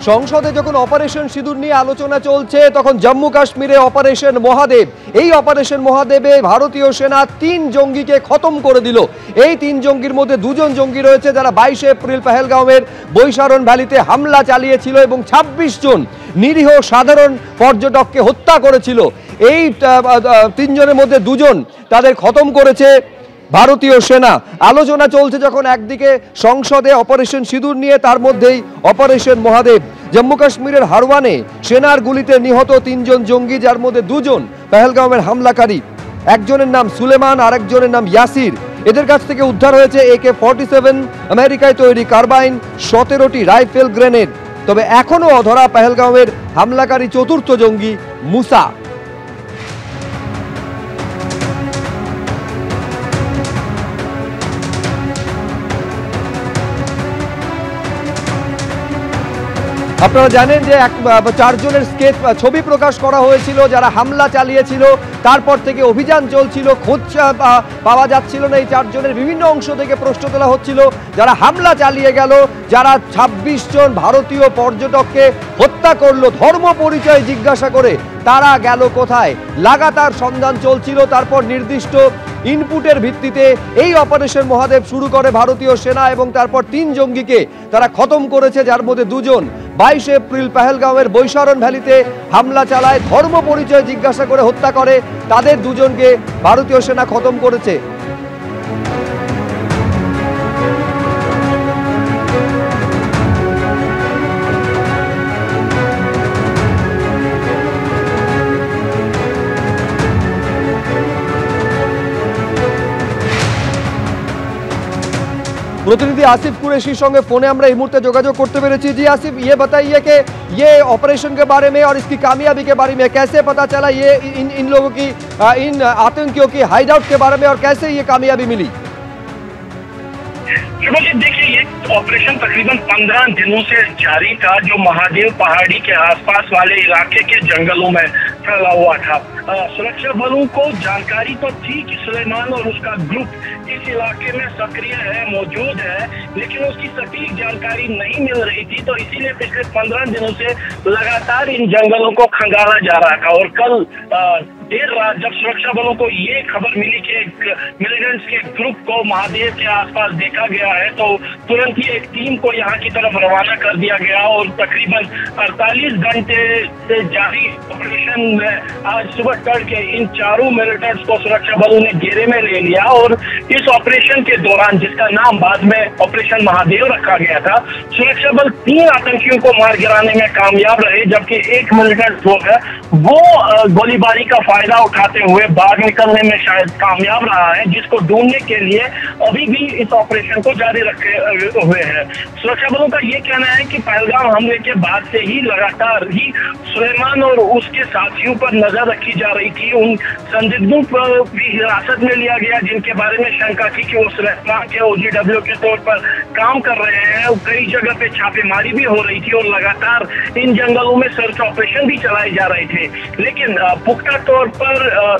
সংসদে যখন অপারেশন সিঁদুর নিয়ে আলোচনা চলছে তখন জম্মু কাশ্মীরে অপারেশন মহাদেব, এই অপারেশন মহাদেবে ভারতীয় সেনা 3 জঙ্গিকে খতম করে দিল। এই 3 জঙ্গির মধ্যে 2 জন জঙ্গি রয়েছে যারা 22 এপ্রিল পহেলগাঁওয়ের বৈশারণ ভ্যালিতে হামলা চালিয়েছিল এবং 26 জন নিরীহ সাধারণ পর্যটককে হত্যা করেছিল। এই 3 জনের মধ্যে 2 জন তাদের খতম করেছে ভারতীয় সেনা। আলোচনা চলছে যখন একদিকে সংসদে অপারেশন সিঁদুর নিয়ে, তার মধ্যেই অপারেশন মহাদেব। জম্মু কাশ্মীরের হারওয়ানে সেনার গুলিতে নিহত 3 জন জঙ্গি, যার মধ্যে 2 জন পহেলগাঁওয়ের হামলাকারী। একজনের নাম সুলেমান, আরেকজনের নাম ইয়াসির। এদের কাছ থেকে উদ্ধার হয়েছে AK-47 আমেরিকায় তৈরি কার্বাইন, 17টি রাইফেল, গ্রেনেড। তবে এখনো অধরা পহেলগাঁওয়ের হামলাকারী 4র্থ জঙ্গি মুসা। আপনারা জানেন যে 4 জনের স্কেচ ছবি প্রকাশ করা হয়েছিল যারা হামলা চালিয়েছিল। তারপর থেকে অভিযান চলছিল, খোঁজ পাওয়া যাচ্ছিল না। এই 4 জনের বিভিন্ন অংশ থেকে প্রশ্ন তোলা হচ্ছিল যারা হামলা চালিয়ে গেল, যারা 26 জন ভারতীয় পর্যটককে হত্যা করলো, ধর্ম পরিচয় জিজ্ঞাসা করে তারা গেল কোথায়। লাগাতার সন্ধান চলছিল। তারপর নির্দিষ্ট ইনপুটের ভিত্তিতে এই অপারেশন মহাদেব শুরু করে ভারতীয় সেনা এবং তারপর 3 জঙ্গিকে তারা খতম করেছে, যার মধ্যে 2 জন 22 এপ্রিল পহেলগাঁওয়ের বৈশারণ ভ্যালিতে হামলা চালায়, ধর্ম পরিচয় জিজ্ঞাসা করে হত্যা করে। তাদের 2 জনকে ভারতীয় সেনা খতম করেছে। प्रतिनिधि आसिफ कुरैशी संगे फोने আমরা এই মুহূর্তে যোগাযোগ করতে পেরেছি। जी आसिफ, ये बताइए कि ये ऑपरेशन के बारे में और इसकी कामयाबी के बारे में कैसे पता चला, ये इन लोगों की इन आतंकियों की हाइडआउट के बारे में, और कैसे ये कामयाबी मिली? देखिए, ये ऑपरेशन तकरीबन 15 दिनों से जारी था, जो महादेव पहाड़ी के आसपास वाले इलाके के जंगलों में फैला हुआ था। सुरक्षा बलों को जानकारी तो थी कि सुलेमान और उसका ग्रुप इस इलाके में सक्रिय है, मौजूद है, लेकिन उसकी सटीक जानकारी नहीं मिल रही थी। तो इसीलिए पिछले 15 दिनों से लगातार इन जंगलों को खंगाला जा रहा था। और कल देर रात जब सुरक्षा बलों को ये खबर मिली कि एक मिलिटेंट्स के ग्रुप को महादेव के आसपास देखा गया है, तो तुरंत ही एक टीम को यहाँ की तरफ रवाना कर दिया गया और तकरीबन 48 घंटे से जारी ऑपरेशन में आज सुबह तड़के इन 4 मिलिटेंट्स को सुरक्षा बलों ने घेरे में ले लिया। और इस ऑपरेशन के दौरान, जिसका नाम बाद में ऑपरेशन महादेव रखा गया था, सुरक्षा बल 3 आतंकियों को मार गिराने में कामयाब रहे, जबकि एक मिलिटेंट जो है वो गोलीबारी का फायदा उठाते हुए भाग निकलने में शायद कामयाब रहा है, जिसको ढूंढने के लिए अभी भी इस ऑपरेशन को जारी रखे हुए हैं। सुरक्षा बलों का ये कहना है कि पहलगाम हमले के बाद से ही लगातार ही सुलेमान और उसके साथियों पर नजर रखी जा रही थी। उन संदिग्धों पर भी हिरासत में लिया गया जिनके बारे में शंका थी कि वो सुलेमान के OGW के तौर पर काम कर रहे हैं। कई जगह पे छापेमारी भी हो रही थी और लगातार इन जंगलों में सर्च ऑपरेशन भी चलाए जा रहे थे। लेकिन पुख्ता तौर पर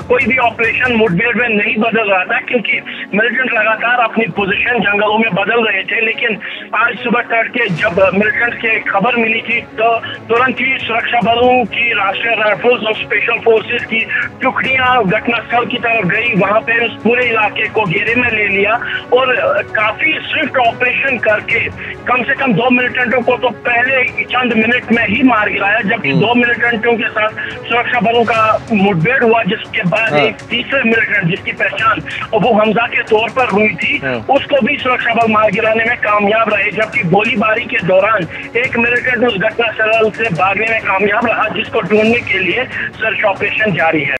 कोई भी ऑपरेशन मुठभेड़ में नहीं बदल रहा था, क्योंकि मिलिटेंट लगातार अपनी पोजीशन जंगलों में बदल रहे थे। लेकिन आज सुबह तड़के जब मिलिटेंट के खबर मिली थी, तो तुरंत ही सुरक्षा बलों की, राष्ट्रीय राइफल्स और स्पेशल फोर्सेस की टुकड़ियां घटनास्थल की तरफ गई। वहां पे उस पूरे इलाके को घेरे में ले लिया और काफी स्विफ्ट ऑपरेशन करके कम से कम 2 मिलिटेंटों को तो पहले चंद मिनट में ही मार गिराया, जबकि 2 मिलिटेंटों के साथ सुरक्षा बलों का मुठभेड़ हुआ, जिसके बाद एक तीसरे मिलिटेंट जिसकी पहचान अबू हमजा के तौर पर हुई थी, उसको भी सुरक्षा बल मार गिराने में कामयाब रहे। जबकि गोलीबारी के दौरान एक मिलिटेंट उस घटनास्थल से भागने में कामयाब रहा, जिसको ढूंढने के लिए सर्च ऑपरेशन जारी है।